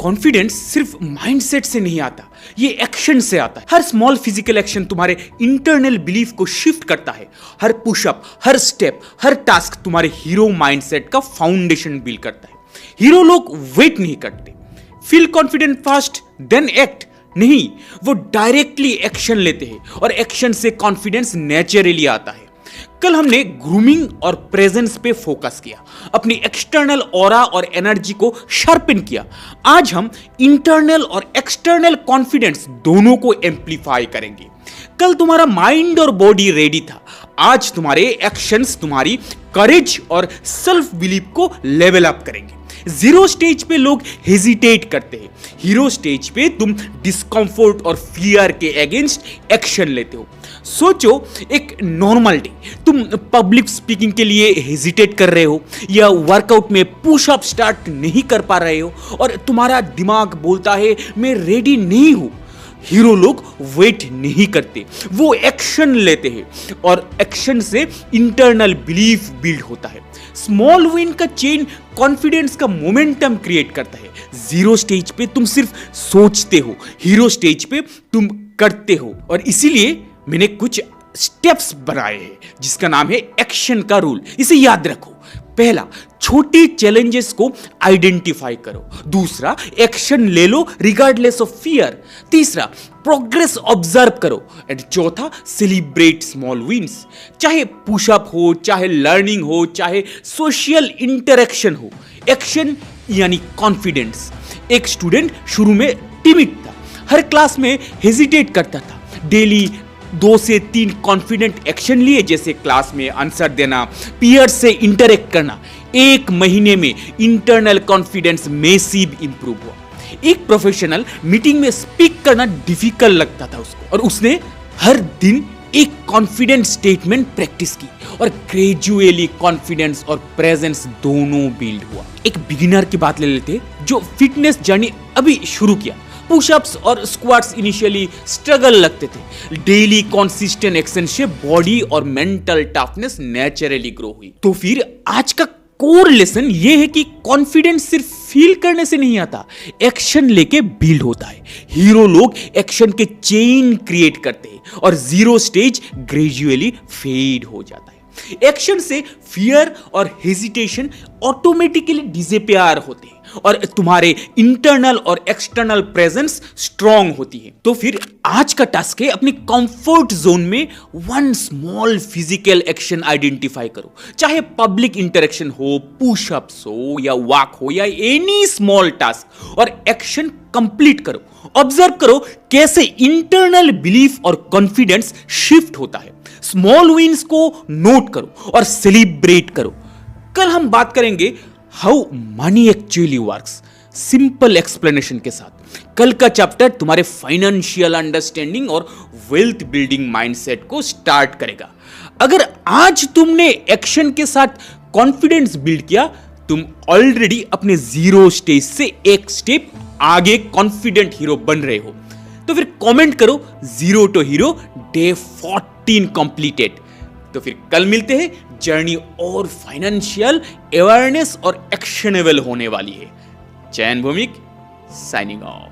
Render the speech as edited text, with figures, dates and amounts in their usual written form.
Confidence सिर्फ mindset से नहीं आता, ये एक्शन से आता है। हर स्मॉल फिजिकल एक्शन तुम्हारे इंटरनल बिलीफ को शिफ्ट करता है। हर पुशअप, हर स्टेप, हर टास्क तुम्हारे हीरो माइंडसेट का फाउंडेशन बिल्ड करता है। हीरो लोग वेट नहीं करते, feel confident first then act नहीं, वो डायरेक्टली एक्शन लेते हैं और एक्शन से कॉन्फिडेंस नेचुरली आता है। कल हमने ग्रूमिंग और प्रेजेंस पे फोकस किया, अपनी एक्सटर्नल ऑरा और एनर्जी को शार्पन किया। आज हम इंटरनल और एक्सटर्नल कॉन्फिडेंस दोनों को एम्पलीफाई करेंगे। कल तुम्हारा माइंड और बॉडी रेडी था, आज तुम्हारे एक्शंस तुम्हारी करेज और सेल्फ बिलीफ को लेवल अप करेंगे। जीरो स्टेज पे लोग हेजिटेट करते हैं, हीरो स्टेज पे तुम डिस्कंफर्ट और फियर के अगेंस्ट एक्शन लेते हो। सोचो, एक नॉर्मल डे, तुम पब्लिक स्पीकिंग के लिए हेजिटेट कर रहे हो या वर्कआउट में पुशअप स्टार्ट नहीं कर पा रहे हो और तुम्हारा दिमाग बोलता है मैं रेडी नहीं हूं। हीरो लोग वेट नहीं करते, वो एक्शन लेते हैं और एक्शन से इंटरनल बिलीफ बिल्ड होता है। स्मॉल विन का चेन कॉन्फिडेंस का मोमेंटम क्रिएट करता है। जीरो स्टेज पे तुम सिर्फ सोचते हो, हीरो स्टेज पे तुम करते हो। और इसीलिए मैंने कुछ स्टेप्स बनाए हैं जिसका नाम है एक्शन का रूल। इसे याद रखो। पहला, छोटी चैलेंजेस को आइडेंटिफाई करो। दूसरा, एक्शन ले लो रिगार्डलेस ऑफ फियर। तीसरा, प्रोग्रेस ऑब्जर्व करो। एंड चौथा, सेलिब्रेट स्मॉल विंस। चाहे पुशअप हो, चाहे लर्निंग हो, चाहे सोशल इंटरेक्शन हो, एक्शन यानी कॉन्फिडेंस। एक स्टूडेंट शुरू में टिमिड था, हर क्लास में हेजिटेट करता था। डेली 2 से 3 कॉन्फिडेंट एक्शन लिए, जैसे क्लास में आंसर देना, पीयर से इंटरेक्ट करना। 1 महीने में इंटरनल कॉन्फिडेंस मैसिव इंप्रूव हुआ। एक प्रोफेशनल मीटिंग में स्पीक करना डिफिकल्ट लगता था उसको, और उसने हर दिन एक कॉन्फिडेंट स्टेटमेंट प्रैक्टिस की और ग्रेजुअली कॉन्फिडेंस और प्रेजेंस दोनों बिल्ड हुआ। एक बिगिनर की बात ले लेते जो फिटनेस जर्नी अभी शुरू किया। पुशअप्स और स्क्वाट्स इनिशियली स्ट्रगल लगते थे, डेली कंसिस्टेंट एक्शन से बॉडी और मेंटल टफनेस नेचुरली ग्रो हुई। तो फिर आज का कोर लेसन ये है कि कॉन्फिडेंस सिर्फ फील करने से नहीं आता, एक्शन लेके बिल्ड होता है। हीरो लोग एक्शन के चेन क्रिएट करते हैं और जीरो स्टेज ग्रेजुअली फेड हो जाता है। एक्शन से फियर और हेजिटेशन ऑटोमेटिकली डिसअपियर होते हैं और तुम्हारे इंटरनल और एक्सटर्नल प्रेजेंस स्ट्रांग होती है। तो फिर आज का टास्क है, अपनी कंफर्ट जोन में 1 स्मॉल फिजिकल एक्शन आइडेंटिफाई करो। चाहे पब्लिक इंटरेक्शन हो, पुशअप्स हो या वॉक हो या एनी स्मॉल टास्क, और एक्शन कंप्लीट करो। ऑब्जर्व करो कैसे इंटरनल बिलीफ और कॉन्फिडेंस शिफ्ट होता है। स्मॉल विन्स को नोट करो और सेलिब्रेट करो। कल हम बात करेंगे how many actually works, simple explanation के साथ। कल का चैप्टर तुम्हारे फाइनेंशियल अंडरस्टैंडिंग और वेल्थ बिल्डिंग माइंडसेट को स्टार्ट करेगा। अगर आज तुमने एक्शन के साथ कॉन्फिडेंस बिल्ड किया, तुम ऑलरेडी अपने जीरो स्टेज से एक स्टेप आगे कॉन्फिडेंट हीरो बन रहे हो। तो फिर कमेंट करो, zero to hero day 14 completed. तो फिर कल मिलते हैं, जर्नी और फाइनेंशियल अवेयरनेस और एक्शनेबल होने वाली है। चैन भूमिक साइनिंग ऑफ।